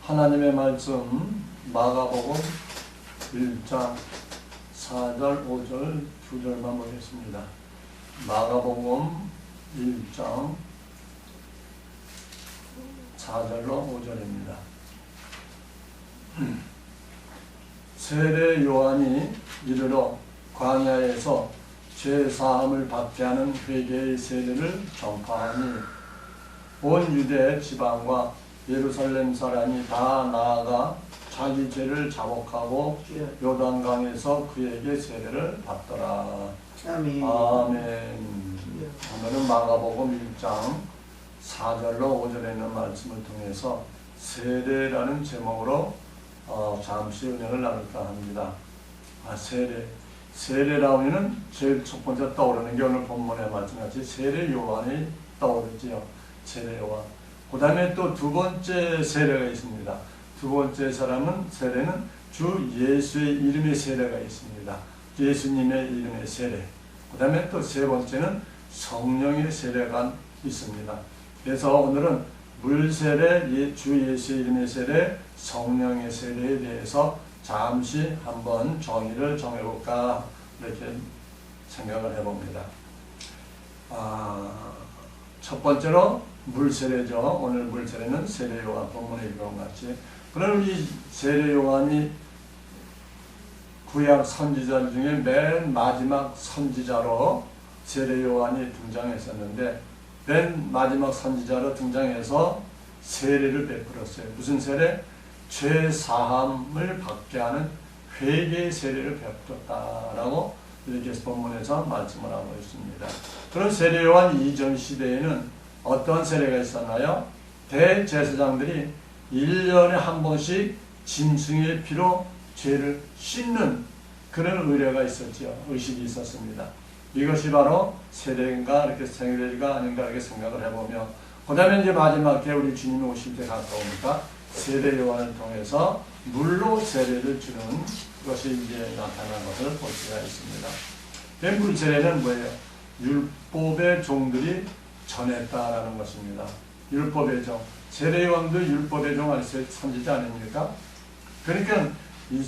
하나님의 말씀 마가복음 1장 4절 5절 두 절만 보겠습니다. 마가복음 1장 4절로 5절입니다. 세례 요한이 이르러 광야에서 죄 사함을 받게 하는 회개의 세례를 전파하니 온 유대 지방과 예루살렘 사람이 다 나아가 자기 죄를 자복하고 요단강에서 그에게 세례를 받더라. 아멘. 아멘. 오늘은 마가복음 1장 4절로 5절에 있는 말씀을 통해서 세례라는 제목으로 잠시 은혜를 나눌까 합니다. 세례라고 하면 제일 첫 번째 떠오르는 게 오늘 본문의 말씀같이 세례 요한이 떠오르지요. 세례 요한. 그 다음에 또 두 번째 세례가 있습니다. 두 번째 세례는 주 예수의 이름의 세례가 있습니다. 예수님의 이름의 세례. 그 다음에 또 세 번째는 성령의 세례가 있습니다. 그래서 오늘은 물세례, 주 예수의 이름의 세례, 성령의 세례에 대해서 잠시 한번 정의를 정해볼까 이렇게 생각을 해봅니다. 첫 번째로 물세례죠. 오늘 물세례는 세례 요한 본문에 이런 것 같이. 그럼 이 세례 요한이 구약 선지자 중에 맨 마지막 선지자로 세례 요한이 등장했었는데 맨 마지막 선지자로 등장해서 세례를 베풀었어요. 무슨 세례? 죄 사함을 받게 하는 회개의 세례를 베풀었다라고 이렇게 본문에서 말씀을 하고 있습니다. 그런 세례 요한 이전 시대에는 어떤 세례가 있었나요? 대제사장들이 1년에 한 번씩 짐승의 피로 죄를 씻는 그런 의례가 있었죠. 의식이 있었습니다. 이것이 바로 세례인가 이렇게 세례가 아닌가 이렇게 생각을 해보며 그 다음에 이제 마지막에 우리 주님이 오실 때 가까우니까 세례 요한을 통해서 물로 세례를 주는 것이 이제 나타난 것을 볼 수가 있습니다. 물 세례는 뭐예요? 율법의 종들이 전했다라는 것입니다. 율법의 종. 세례 요한도 율법의 종 선지자 아닙니까? 그러니까 이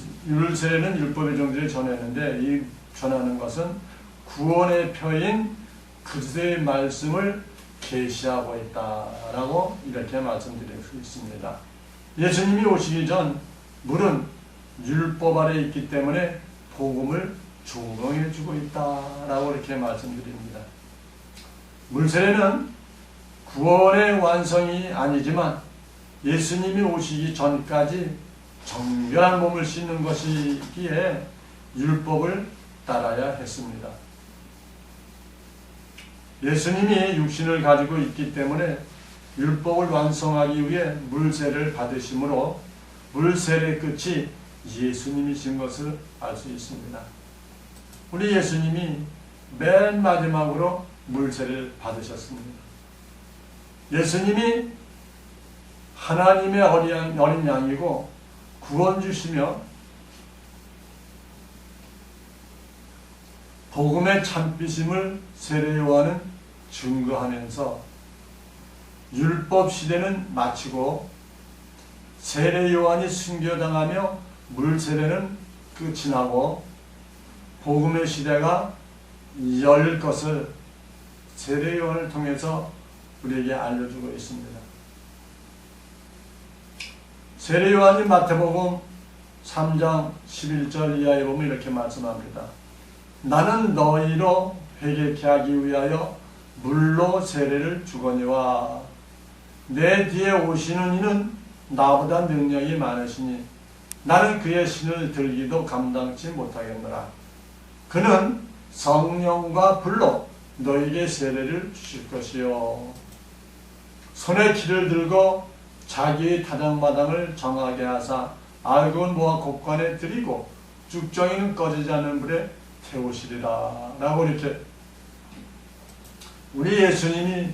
세례는 율법의 종들이 전했는데 이 전하는 것은 구원의 표인 그리스도의 말씀을 계시하고 있다라고 이렇게 말씀드릴 수 있습니다. 예수님이 오시기 전 물은 율법 아래 있기 때문에 복음을 증명해 주고 있다라고 이렇게 말씀드립니다. 물세례는 구원의 완성이 아니지만 예수님이 오시기 전까지 정결한 몸을 씻는 것이기에 율법을 따라야 했습니다. 예수님이 육신을 가지고 있기 때문에 율법을 완성하기 위해 물세례를 받으심으로 물세례의 끝이 예수님이신 것을 알 수 있습니다. 우리 예수님이 맨 마지막으로 물세례를 받으셨습니다. 예수님이 하나님의 어린 양이고 구원주시며 복음의 참빛임을 세례 요한은 증거하면서 율법 시대는 마치고 세례 요한이 순교당하며 물세례는 끝이 나고 복음의 시대가 열 것을 세례 요한을 통해서 우리에게 알려주고 있습니다. 세례 요한이 마태복음 3장 11절 이하에 보면 이렇게 말씀합니다. 나는 너희로 회개케 하기 위하여 물로 세례를 주거니와 내 뒤에 오시는 이는 나보다 능력이 많으시니 나는 그의 신을 들기도 감당치 못하겠노라. 그는 성령과 불로 너에게 세례를 주실 것이요 손에 키를 들고 자기의 타작마당을 정하게 하사 알곡은 모아 곡간에 들이고 쭉정이는 꺼지지 않는 불에 태우시리라 라고 이렇게 우리 예수님이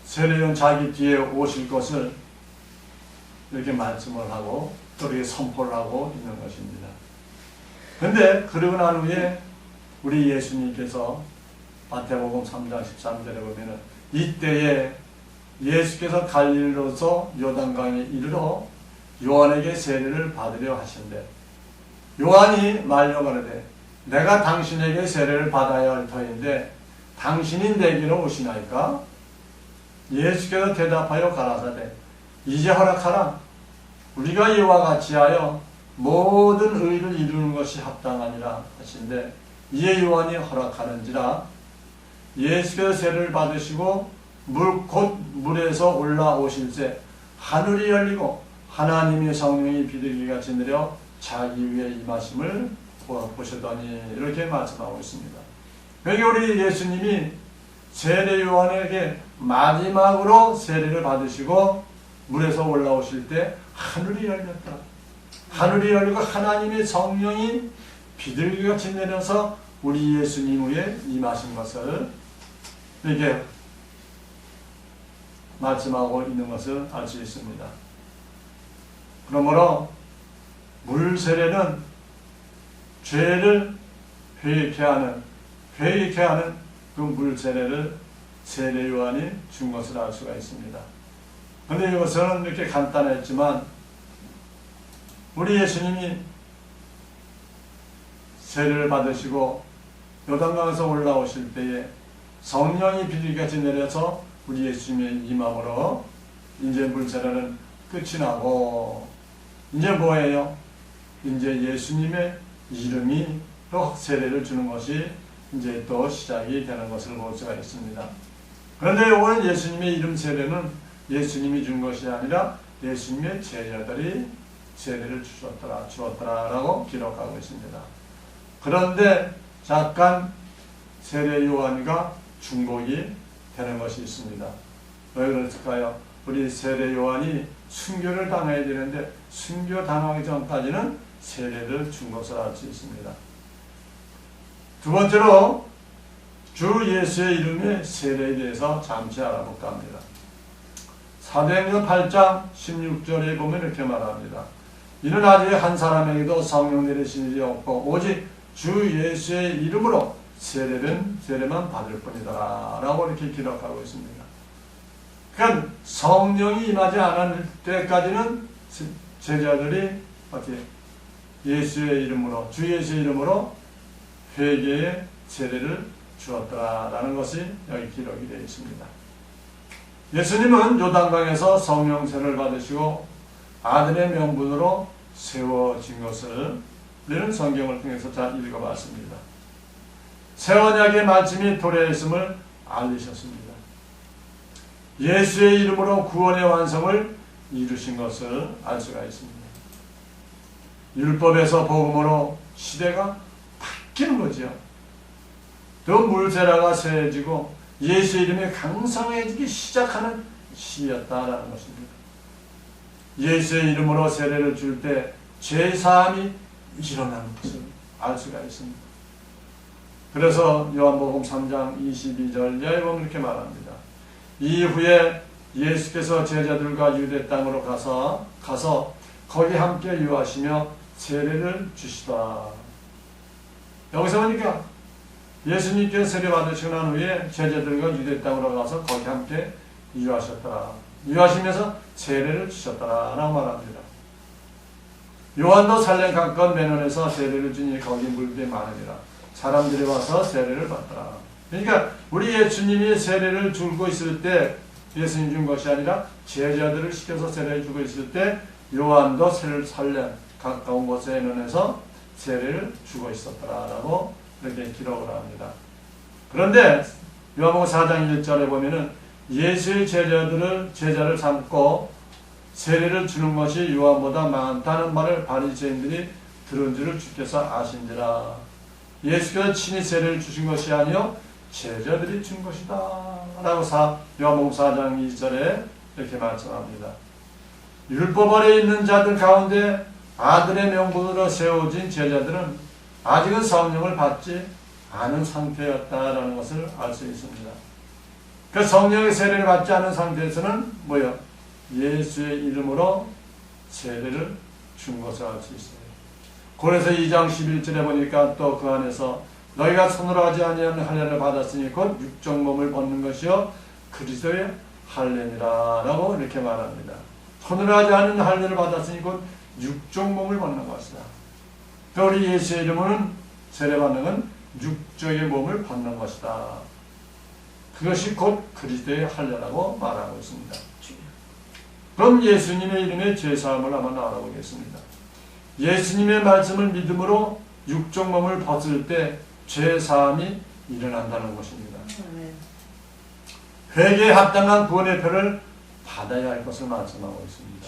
세례요한 자기 뒤에 오실 것을 이렇게 말씀을 하고 또 이렇게 선포를 하고 있는 것입니다. 그런데 그러고 난 후에 우리 예수님께서 마태복음 3장 13절에 보면은 이때에 예수께서 갈릴리로서 요단강에 이르러 요한에게 세례를 받으려 하신대. 요한이 말려 가로되 내가 당신에게 세례를 받아야 할 터인데 당신이 내게로 오시나이까? 예수께서 대답하여 가라사대 이제 허락하라. 우리가 이와 같이 하여 모든 의를 이루는 것이 합당하니라 하신대. 이에 요한이 허락하는지라. 예수께서 세례를 받으시고 곧 물에서 올라오실새 하늘이 열리고 하나님의 성령이 비둘기같이 내려 자기 위에 임하심을 보시더니 이렇게 말씀하고 있습니다. 여기 우리 예수님이 세례 요한에게 마지막으로 세례를 받으시고 물에서 올라오실 때 하늘이 열렸다. 하늘이 열리고 하나님의 성령이 비둘기같이 내려서 우리 예수님 위에 임하신 것을 이렇게 말씀하고 있는 것을 알 수 있습니다. 그러므로 물 세례는 죄를 회개케 하는 그 물 세례를 세례 요한이 준 것을 알 수가 있습니다. 그런데 이것은 이렇게 간단했지만 우리 예수님이 세례를 받으시고 요단강에서 올라오실 때에 성령이 비둘기같이 내려서 우리 예수님의 임함으로 이제 물 세례는 끝이 나고 이제 뭐예요? 이제 예수님의 이름이 또 세례를 주는 것이 이제 또 시작이 되는 것을 볼 수가 있습니다. 그런데 오늘 예수님의 이름 세례는 예수님이 준 것이 아니라 예수님의 제자들이 세례를 주었더라라고 기록하고 있습니다. 그런데 잠깐 세례 요한이가 중복이 되는 것이 있습니다. 왜 그랬을까요? 우리 세례 요한이 순교를 당해야 되는데 순교 당하기 전까지는 세례를 준 것을 알 수 있습니다. 두 번째로 주 예수의 이름의 세례에 대해서 잠시 알아볼까 합니다. 사도행전 8장 16절에 보면 이렇게 말합니다. 이는 아직 한 사람에게도 성령 내리신 일이 없고 오직 주 예수의 이름으로 세례만 받을 뿐이다 라고 이렇게 기록하고 있습니다. 그러니까 성령이 임하지 않을 때까지는 제자들이 어떻게 예수의 이름으로 주 예수의 이름으로 회개의 세례를 주었더라라는 것이 여기 기록이 되어 있습니다. 예수님은 요단강에서 성령 세례를 받으시고 아들의 명분으로 세워진 것을 우리는 성경을 통해서 잘 읽어봤습니다. 새 언약의 말씀이 도래했음을 알리셨습니다. 예수의 이름으로 구원의 완성을 이루신 것을 알 수가 있습니다. 율법에서 복음으로 시대가 바뀌는 거죠. 또 물세례가 세해지고 예수의 이름이 강성해지기 시작하는 시기였다라는 것입니다. 예수의 이름으로 세례를 줄 때 죄사함이 일어나는 것을 알 수가 있습니다. 그래서 요한복음 3장 22절에 보면 이렇게 말합니다. 이후에 예수께서 제자들과 유대 땅으로 가서 거기 함께 유하시며 세례를 주시더라. 여기서 보니까 예수님께서 세례 받으시고 난 후에 제자들과 유대 땅으로 가서 거기 함께 유하셨더라. 유하시면서 세례를 주셨더라 라고 말합니다. 요한도 살렘강가 매넌에서 세례를 주니 거기 물들이 많으니라. 사람들이 와서 세례를 받더라. 그러니까 우리 예수님이 세례를 주고 있을 때 예수님 준 것이 아니라 제자들을 시켜서 세례를 주고 있을 때 요한도 살렘 가까운 곳에 매넌에서 세례를 주고 있었더라라고 이렇게 기록을 합니다. 그런데 요한복음 4장 1절에 보면은 예수의 제자를 삼고 세례를 주는 것이 요한보다 많다는 말을 바리새인들이 들은 줄을 주께서 아신지라. 예수께서 친히 세례를 주신 것이 아니요 제자들이 준 것이다 라고 요한복음 4장 2절에 이렇게 말씀합니다. 율법 아래 있는 자들 가운데 아들의 명분으로 세워진 제자들은 아직은 성령을 받지 않은 상태였다라는 것을 알 수 있습니다. 그 성령의 세례를 받지 않은 상태에서는 뭐요? 예수의 이름으로 세례를 준 것을 알 수 있어요. 고린도서 2장 11절에 보니까 또 그 안에서 너희가 손으로 하지 아니하는 할례를 받았으니 곧 육적 몸을 벗는 것이요 그리스도의 할례니라 라고 이렇게 말합니다. 손으로 하지 않은 할례를 받았으니 곧 육적 몸을 받는 것이다. 우리 예수의 이름으로는 세례받는 건 육적의 몸을 받는 것이다. 그것이 곧 그리스도의 할례라고 말하고 있습니다. 그럼 예수님의 이름의 죄사함을 한번 알아보겠습니다. 예수님의 말씀을 믿음으로 육적 몸을 벗을 때 죄사함이 일어난다는 것입니다. 회개에 합당한 구원의 표를 받아야 할 것을 말씀하고 있습니다.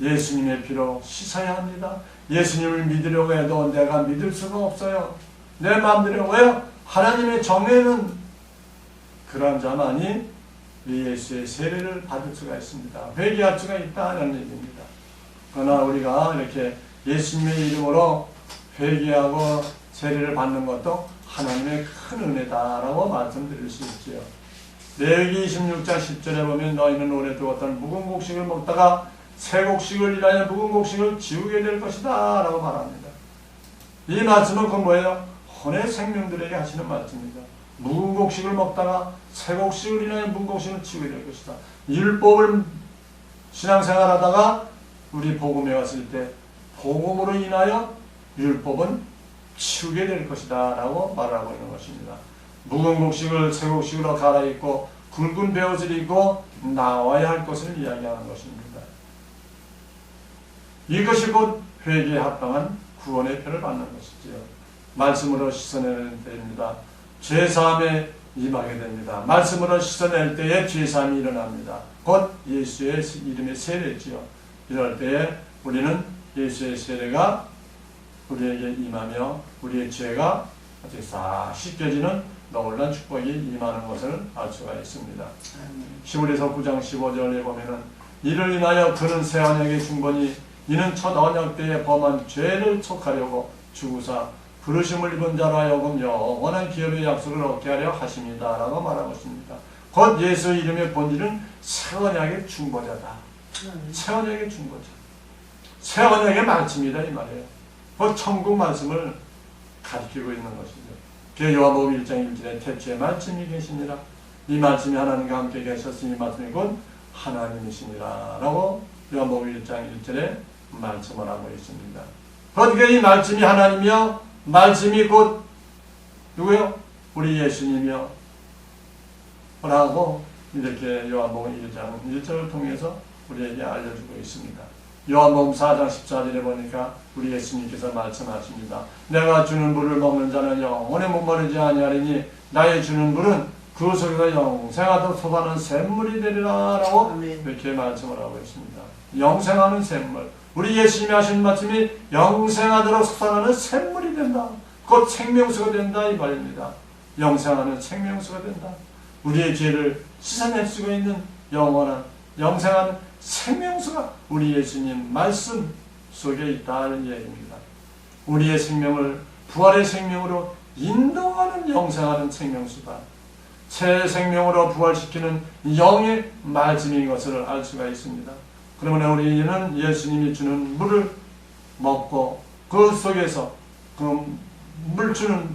예수님의 피로 씻어야 합니다. 예수님을 믿으려고 해도 내가 믿을 수가 없어요. 내 마음대로. 왜요? 하나님의 정에는 그런 자만이 예수의 세례를 받을 수가 있습니다. 회개할 수가 있다는 얘기입니다. 그러나 우리가 이렇게 예수님의 이름으로 회개하고 세례를 받는 것도 하나님의 큰 은혜다라고 말씀드릴 수 있지요. 레위기 26장 10절에 보면 너희는 오래 두었던 묵은 곡식을 먹다가 새 곡식을 일하여 묵은 곡식을 지우게 될 것이다 라고 말합니다. 이 말씀은 그 뭐예요? 혼의 생명들에게 하시는 말씀입니다. 묵은 곡식을 먹다가 새 곡식을 인하여 묵은 곡식을 지우게 될 것이다. 율법을 신앙생활하다가 우리 복음에 왔을 때 복음으로 인하여 율법은 치우게 될 것이다 라고 말하고 있는 것입니다. 묵은 곡식을 새 곡식으로 갈아입고 굵은 베옷을 입고 나와야 할 것을 이야기하는 것입니다. 이것이 곧 회개에 합당한 구원의 표를 받는 것이지요. 말씀으로 씻어내는 때입니다. 죄사함에 임하게 됩니다. 말씀으로 씻어낼 때에 죄사함이 일어납니다. 곧 예수의 이름의 세례지요. 이럴 때에 우리는 예수의 세례가 우리에게 임하며 우리의 죄가 아주 싹 씻겨지는 놀라운 축복이 임하는 것을 알 수가 있습니다. 히브리서 9장 15절에 보면은 이를 인하여 그는 새 언약의 중보니 이는 첫 언약 때에 범한 죄를 촉하려고 주구사 부르심을 입은 자로 하여금 영원한 기업의 약속을 얻게 하려 하십니다 라고 말하고 있습니다. 곧 예수 이름의 본질은 새 언약의 중보자다. 새 언약의 중보자. 새 언약의 말씀이다 이 말이에요. 곧 천국 말씀을 가리키고 있는 것이죠. 요한복음 1장 1절에 태초에 말씀이 계시니라. 이 말씀이 하나님과 함께 계셨으니 이 말씀이 곧 하나님이시니라 라고 요한복음 1장 1절에 말씀을 하고 있습니다. 그러니까 이 말씀이 하나님이요 말씀이 곧 누구요? 우리 예수님이요 라고 이렇게 요한복음 1장 1절을 통해서 우리에게 알려주고 있습니다. 요한복음 4장 14절에 보니까 우리 예수님께서 말씀하십니다. 내가 주는 물을 먹는 자는 영원히 목마르지 아니하리니 나의 주는 물은 그 속에서 영생하도록 솟아나는 샘물이 되리라 라고 이렇게 말씀을 하고 있습니다. 영생하는 샘물. 우리 예수님이 하신 말씀이 영생하도록 솟아나는 샘물이 된다. 곧 생명수가 된다 이 말입니다. 영생하는 생명수가 된다. 우리의 죄를 씻어낼 수가 있는 영원한 영생하는 생명수가 우리 예수님 말씀 속에 있다는 얘기입니다. 우리의 생명을 부활의 생명으로 인도하는 영생하는 생명수다. 새 생명으로 부활시키는 영의 말씀인 것을 알 수가 있습니다. 그러면 우리는 예수님이 주는 물을 먹고 그 속에서 그 물 주는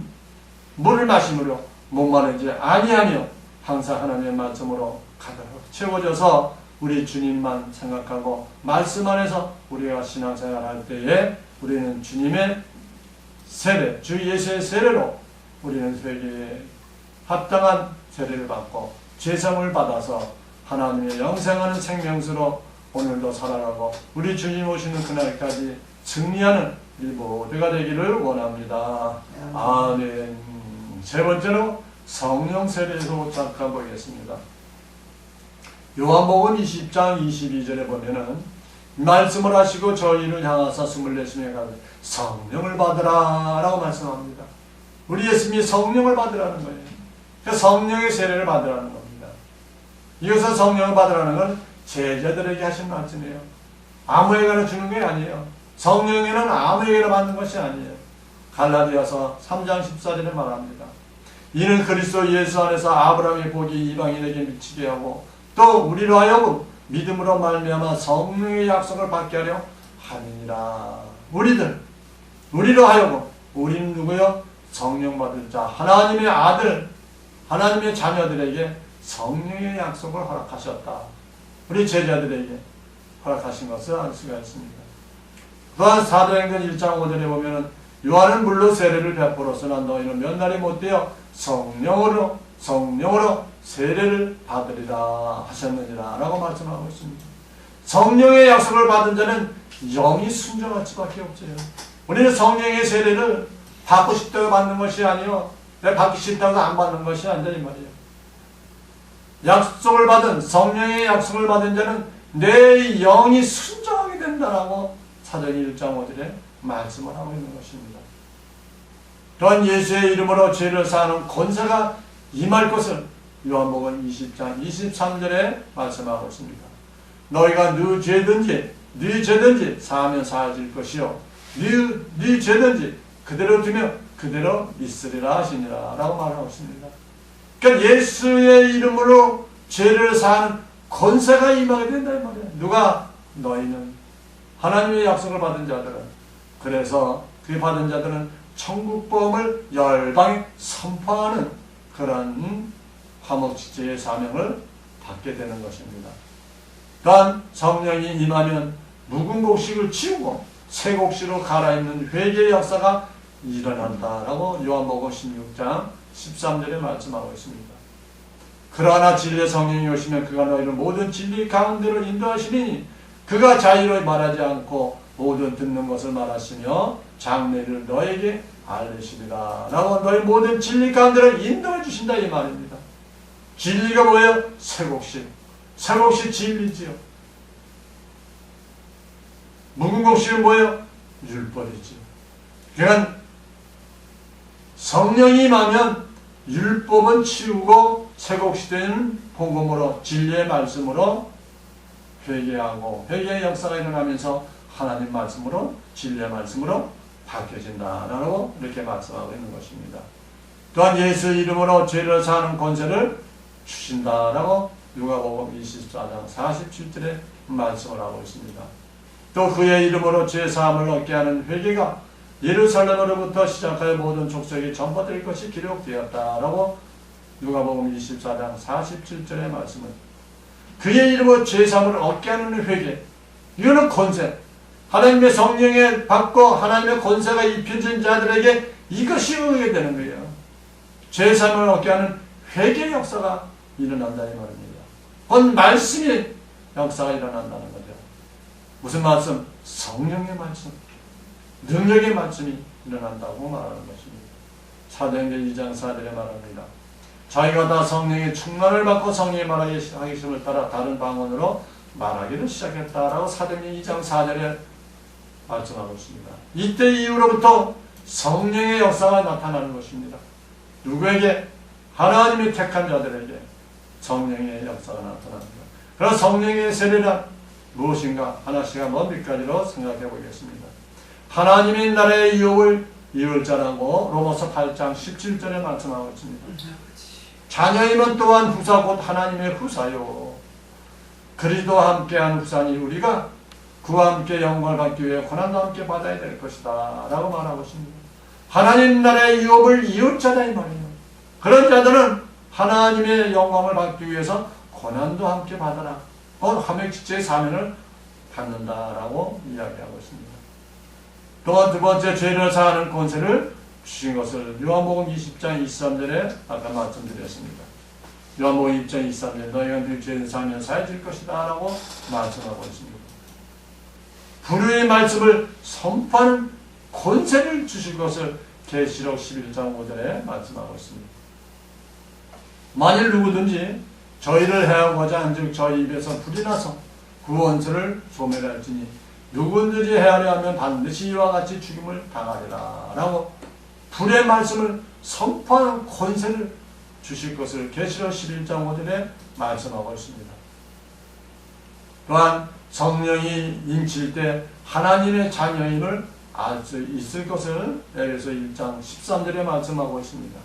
물을 마심으로 목마르지 아니하며 항상 하나님의 말씀으로 가득 채워져서 우리 주님만 생각하고 말씀 안에서 우리가 신앙생활 할 때에 우리는 주님의 세례, 주 예수의 세례로 우리는 회개에 합당한 세례를 받고 죄성을 받아서 하나님의 영생하는 생명수로 오늘도 살아가고 우리 주님 오시는 그날까지 승리하는 우리 모두가 되기를 원합니다. 아멘. 세 번째로 성령 세례에서 잠깐보겠습니다. 요한복음 20장 22절에 보면은 말씀을 하시고 저희를 향하사 24시에 가서 성령을 받으라 라고 말씀합니다. 우리 예수님이 성령을 받으라는 거예요. 그러니까 성령의 세례를 받으라는 겁니다. 이것은 성령을 받으라는 건 제자들에게 하신 말씀이에요. 아무에게나 주는 게 아니에요. 성령에는 아무에게나 받는 것이 아니에요. 갈라디아서 3장 14절에 말합니다. 이는 그리스도 예수 안에서 아브라함의 복이 이방인에게 미치게 하고 또 우리로 하여금 믿음으로 말미암아 성령의 약속을 받게 하려 함이니라. 우리로 하여금 우리는 누구요? 성령 받을 자 하나님의 아들 하나님의 자녀들에게 성령의 약속을 허락하셨다. 우리 제자들에게 허락하신 것을 알 수가 있습니다. 또한 사도행전 1장 5절에 보면은 요한은 물로 세례를 베풀었으나 너희는 몇 날이 못되어 성령으로 세례를 받으리라 하셨느니라 라고 말씀하고 있습니다. 성령의 약속을 받은 자는 영이 순종할 수밖에 없어요. 우리는 성령의 세례를 받고 싶다고 받는 것이 아니요, 내가 받기 싫다고 안 받는 것이 아니다 이 말이에요. 약속을 받은, 성령의 약속을 받은 자는 내 영이 순종하게 된다라고 사도행전 1장 5절에 말씀을 하고 있는 것입니다. 또한 예수의 이름으로 죄를 사하는 권세가 임할 것을 요한복음 20장 23절에 말씀하고 있습니다. 너희가 네 죄든지 사하면 사해질 것이요 네 죄든지 그대로 두면 그대로 있으리라 하시니라 라고 말하고 있습니다. 그러니까 예수의 이름으로 죄를 사하는 권세가 임하게 된다 이 말이에요. 누가? 너희는 하나님의 약속을 받은 자들은, 그래서 그 받은 자들은 천국보험을 열방에 선포하는 그런 화목지체의 사명을 받게 되는 것입니다. 또한 성령이 임하면 묵은 곡식을 치우고 새 곡식으로 갈아입는 회개의 역사가 일어난다라고 요한복음 16장 13절에 말씀하고 있습니다. 그러나 진리의 성령이 오시면 그가 너희를 모든 진리 가운데로 인도하시니 그가 자유로 말하지 않고 모든 듣는 것을 말하시며 장래를 너에게 알리시리라 라고 너희 모든 진리 가운데로 인도해 주신다 이 말입니다. 진리가 뭐예요? 새곡식. 새곡식 진리지요. 묵은 곡식은 뭐예요? 율법이지요. 그러니까 성령이 임하면 율법은 치우고 새곡식 되는 복음으로 진리의 말씀으로 회개하고 회개의 역사가 일어나면서 하나님 말씀으로 진리의 말씀으로 바뀌어진다라고 이렇게 말씀하고 있는 것입니다. 또한 예수 이름으로 죄를 사하는 권세를 주신다라고 누가복음 24장 47절에 말씀을 하고 있습니다. 또 그의 이름으로 죄 사함을 얻게 하는 회개가 예루살렘으로부터 시작하여 모든 족속에 전파될 것이 기록되었다라고 누가복음 24장 47절의 말씀을, 그의 이름으로 죄 사함을 얻게 하는 회개, 이거는 권세, 하나님의 성령에 받고 하나님의 권세가 입혀진 자들에게 이것이 응하게 되는 거예요. 죄 사함을 얻게 하는 회개의 역사가 일어난다 이 말입니다. 곧 말씀의 역사가 일어난다는 거죠. 무슨 말씀? 성령의 말씀, 능력의 말씀이 일어난다고 말하는 것입니다. 사도행전 2장 4절에 말합니다. 자기가 다 성령의 충만을 받고 성령이 말하기 하심을 따라 다른 방언으로 말하기를 시작했다라고 사도행전 2장 4절에 말씀하고 있습니다. 이때 이후로부터 성령의 역사가 나타나는 것입니다. 누구에게? 하나님의 택한 자들에게 성령의 역사가 나타납니다. 그럼 성령의 세례란 무엇인가? 하나씩 한번 몇 가지로 생각해 보겠습니다. 하나님의 나라의 유업을 이룰 자라고 로마서 8장 17절에 말씀하고 있습니다. 자녀이면 또한 후사 곧 하나님의 후사요. 그리스도와 함께한 후사니 우리가 그와 함께 영광을 받기 위해 고난도 함께 받아야 될 것이다 라고 말하고 있습니다. 하나님 나라의 유업을 이을 자다 이 말이에요. 그런 자들은 하나님의 영광을 받기 위해서 고난도 함께 받아라. 화목지체의 사명을 받는다라고 이야기하고 있습니다. 또한 두 번째, 죄를 사하는 권세를 주신 것을 요한복음 20장 23절에 아까 말씀드렸습니다. 요한복음 20장 23절 너희가 네 죄를 사하면 사해질 것이다 라고 말씀하고 있습니다. 불의의 말씀을 선포하는 권세를 주실 것을 계시록 11장 5절에 말씀하고 있습니다. 만일 누구든지 저희를 해하고자 한즉 저희 입에서 불이 나서 그 원수를 소멸할지니 누구든지 해하려 하면 반드시 이와 같이 죽임을 당하리라 라고 불의 말씀을 선포하는 권세를 주실 것을 계시록 11장 5절에 말씀하고 있습니다. 또한 성령이 인칠 때 하나님의 자녀임을 알 수 있을 것을 에베소 1장 13절에 말씀하고 있습니다.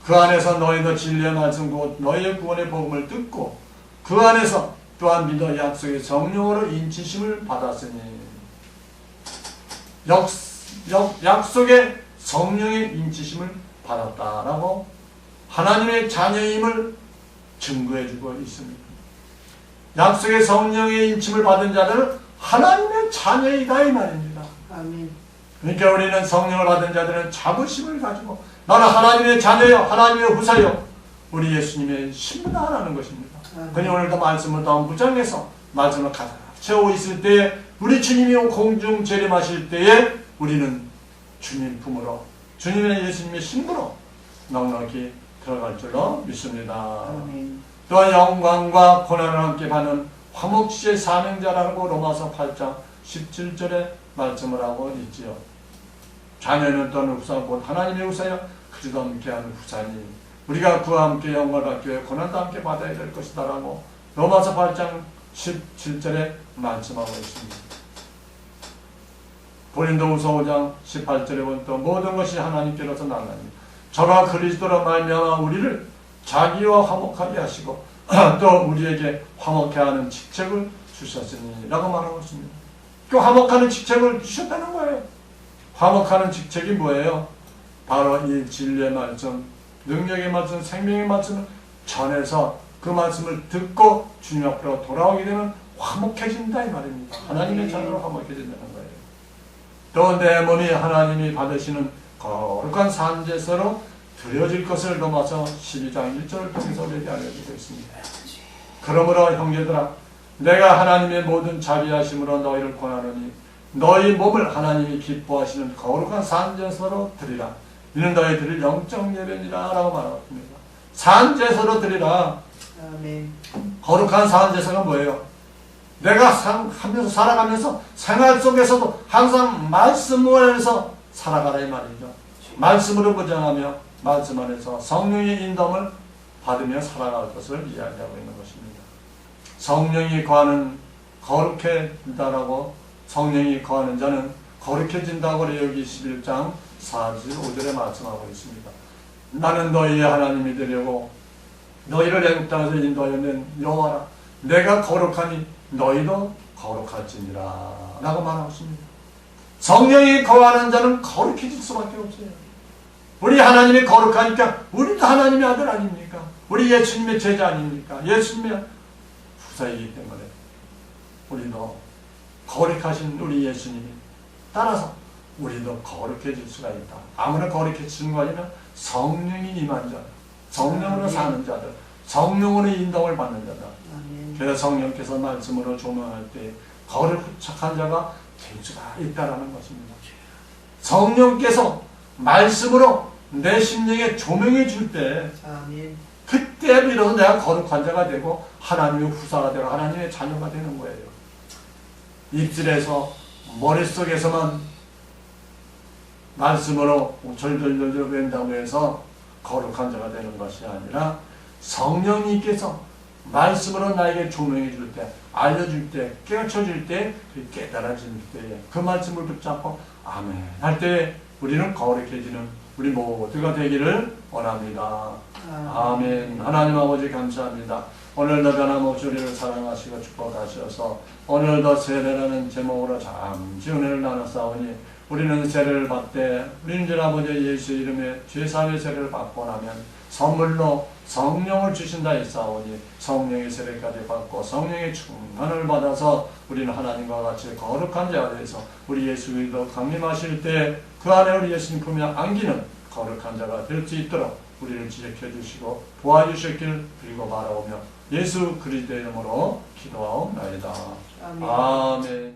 그 안에서 너희도 진리의 말씀 곧 너희의 구원의 복음을 듣고 그 안에서 또한 믿어 약속의 성령으로 인치심을 받았으니 약속의 성령의 인치심을 받았다라고 하나님의 자녀임을 증거해주고 있습니다. 약속의 성령의 인침을 받은 자들은 하나님의 자녀이다 이 말입니다. 아멘. 그러니까 우리는 성령을 받은 자들은 자부심을 가지고 나는 하나님의 자녀요, 하나님의 후사요, 우리 예수님의 신부다라는 것입니다. 그니 오늘도 말씀을 더 묵상해서 말씀을 가득 채우고 있을 때에 우리 주님이 공중 재림하실 때에 우리는 주님 품으로 주님의 예수님의 신부로 넉넉히 들어갈 줄로 믿습니다. 아멘. 또한 영광과 고난을 함께 받는 화목시의 사명자라고 로마서 8장 17절에 말씀을 하고 있지요. 자녀는 또한 후사 곧 하나님의 후사여 그리스도 함께하는 후사니 우리가 그와 함께 영광을 받기 위해 고난도 함께 받아야 될 것이다 라고 로마서 8장 17절에 말씀하고 있습니다. 고린도후서 5장 18절에 보면 또 모든 것이 하나님께로서 나나니 저가 그리스도로 말미암아 우리를 자기와 화목하게 하시고 또 우리에게 화목해 하는 직책을 주셨으니 라고 말하고 있습니다. 그 화목하는 직책을 주셨다는 거예요. 화목하는 직책이 뭐예요? 바로 이 진리의 말씀, 능력의 말씀, 생명의 말씀을 전해서 그 말씀을 듣고 주님 앞으로 돌아오게 되면 화목해진다 이 말입니다. 하나님의 자녀로 화목해진다는 거예요. 또 내 몸이 하나님이 받으시는 거룩한 산제사로 드려질 것을 로마서 12장 1절을 통해서 우리에게 알려주고 있습니다. 그러므로 형제들아 내가 하나님의 모든 자비하심으로 너희를 권하노니 너희 몸을 하나님이 기뻐하시는 거룩한 산제사로 드리라. 이는 너희 드릴 영적 예배니라 라고 말합니다. 산제사로 드리라. 아멘. 거룩한 산제사가 뭐예요? 내가 하면서 살아가면서 생활 속에서도 항상 말씀을 해서 살아가라 이 말이죠. 말씀으로 무장하며 말씀 안에서 성령의 인도를 받으며 살아갈 것을 이야기하고 있는 것입니다. 성령이 거하는 거룩해진다라고 성령이 거하는 자는 거룩해진다고 레위기 11장 45절에 말씀하고 있습니다. 나는 너희의 하나님이 되려고 너희를 애굽 땅에서 인도하여 낸 여호와라. 내가 거룩하니 너희도 거룩할지니라 라고 말하고 있습니다. 성령이 거하는 자는 거룩해질 수밖에 없어요. 우리 하나님이 거룩하니까 우리도 하나님의 아들 아닙니까? 우리 예수님의 제자 아닙니까? 예수님의 후사이기 때문에 우리도 거룩하신 우리 예수님이 따라서 우리도 거룩해질 수가 있다. 아무나 거룩해지는 거 아니면 성령이 임한 자들, 성령으로 사는 자들, 성령으로 인도를 받는 자들. 그래서 성령께서 말씀으로 조명할 때 거룩 착한 자가 될 수가 있다라는 것입니다. 성령께서 말씀으로 내 심령에 조명해 줄 때 그때 비로소 내가 거룩한 자가 되고 하나님의 후사가 되고 하나님의 자녀가 되는 거예요. 입술에서 머릿속에서만 말씀으로 절절절절 웬다고 해서 거룩한 자가 되는 것이 아니라 성령님께서 말씀으로 나에게 조명해 줄 때, 알려줄 때, 깨우쳐 줄 때, 깨달아질 때, 그 말씀을 붙잡고 아멘 할 때 우리는 거룩해지는 우리 모두가 되기를 원합니다. 아멘. 하나님 아버지 감사합니다. 오늘도 변함없이 우리를 사랑하시고 축복하셔서 오늘도 세례라는 제목으로 잠시 은혜를 나눴사오니 우리는 세례를 받되 우리는 주 아버지 예수 이름에 죄사함의 세례를 받고 나면 선물로 성령을 주신다 했사오니 성령의 세례까지 받고 성령의 충만을 받아서 우리는 하나님과 같이 거룩한 자가 되어서 우리 예수 그리스도 강림하실 때 그 안에 우리 예수님 품에 안기는 거룩한 자가 될 수 있도록 우리를 지적해 주시고 도와주셨길 그리고 바라오며 예수 그리스도의 이름으로 기도하옵나이다. 아멘.